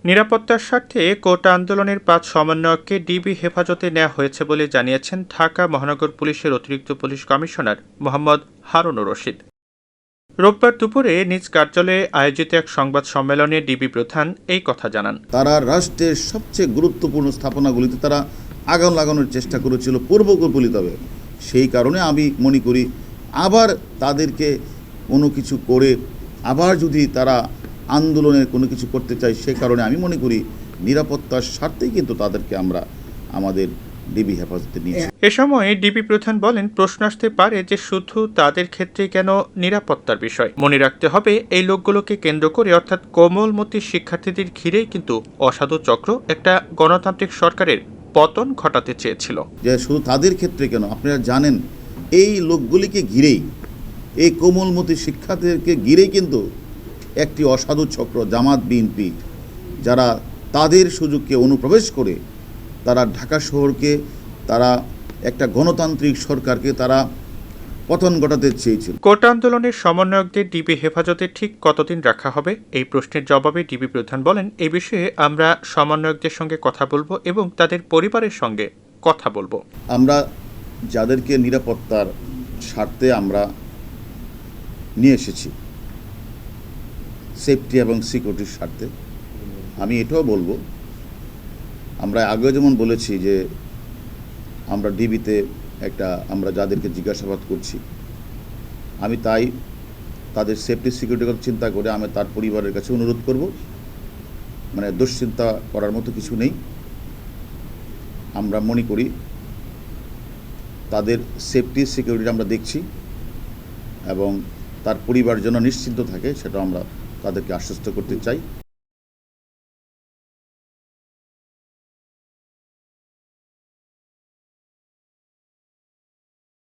নিরাপত্তার স্বার্থে কোটা আন্দোলনের ৫ সমন্বয়ককে ডিবি হেফাজতে নেওয়া হয়েছে বলে জানিয়েছেন ঢাকা মহানগর পুলিশের অতিরিক্ত পুলিশ কমিশনার মোহাম্মদ হারুনুর রশিদ। রোববার দুপুরে নিজ কার্যালয়ে আয়োজিত এক সংবাদ সম্মেলনে ডিবি প্রধান এই কথা জানান। তারা রাষ্ট্রের সবচেয়ে গুরুত্বপূর্ণ স্থাপনাগুলিতে তারা আগুন লাগানোর চেষ্টা করেছিল পূর্বকল্পিতভাবে। সেই কারণে আমি মনে করি আবার তাদেরকে কোনো কিছু করে আবার যদি তারা আন্দোলনের কোনো কিছু করতে চায়, সে কারণে আমি মনে করি নিরাপত্তার স্বার্থেই কিন্তু তাদেরকে আমরা আমাদের ডিবি হেফাজতে নিয়েছি। এ সময় ডিবি প্রধান বলেন, প্রশ্ন আসতে পারে যে শুধু তাদের ক্ষেত্রে কেন নিরাপত্তার বিষয়। মনে রাখতে হবে এই লোকগুলোকে কেন্দ্র করে অর্থাৎ কোমলমতি শিক্ষার্থীদের ঘিরেই কিন্তু অসাধু চক্র একটা গণতান্ত্রিক সরকারের পতন ঘটাতে চেয়েছিল। যে শুধু তাদের ক্ষেত্রে কেন, আপনারা জানেন এই লোকগুলিকে ঘিরেই, এই কোমলমতি শিক্ষার্থীদেরকে ঘিরেই কিন্তু একটি অসাধু চক্র জামাত বিএনপি, যারা তাদের সুযোগকে অনুপ্রবেশ করে তারা ঢাকা শহরকে, তারা একটা গণতান্ত্রিক সরকারকে তারা পতন ঘটাতে চেয়েছিল। কোটা আন্দোলনের সমন্বয়কদের ডিবি হেফাজতে ঠিক কতদিন রাখা হবে, এই প্রশ্নের জবাবে ডিবি প্রধান বলেন, এই বিষয়ে আমরা সমন্বয়কদের সঙ্গে কথা বলবো এবং তাদের পরিবারের সঙ্গে কথা বলবো। আমরা যাদেরকে নিরাপত্তার স্বার্থে আমরা নিয়ে এসেছি, সেফটি এবং সিকিউরিটির স্বার্থে, আমি এটাও বলবো, আমরা আগেও যেমন বলেছি যে আমরা ডিবিতে আমরা যাদেরকে জিজ্ঞাসাবাদ করছি, আমি তাই তাদের সেফটি সিকিউরিটির কথা চিন্তা করে আমি তার পরিবারের কাছে অনুরোধ করব, মানে দুশ্চিন্তা করার মতো কিছু নেই। আমরা মনে করি তাদের সেফটি সিকিউরিটি আমরা দেখছি এবং তার পরিবার যেন নিশ্চিন্ত থাকে, সেটা আমরা তাদেরকে আশ্বস্ত করতে চাই।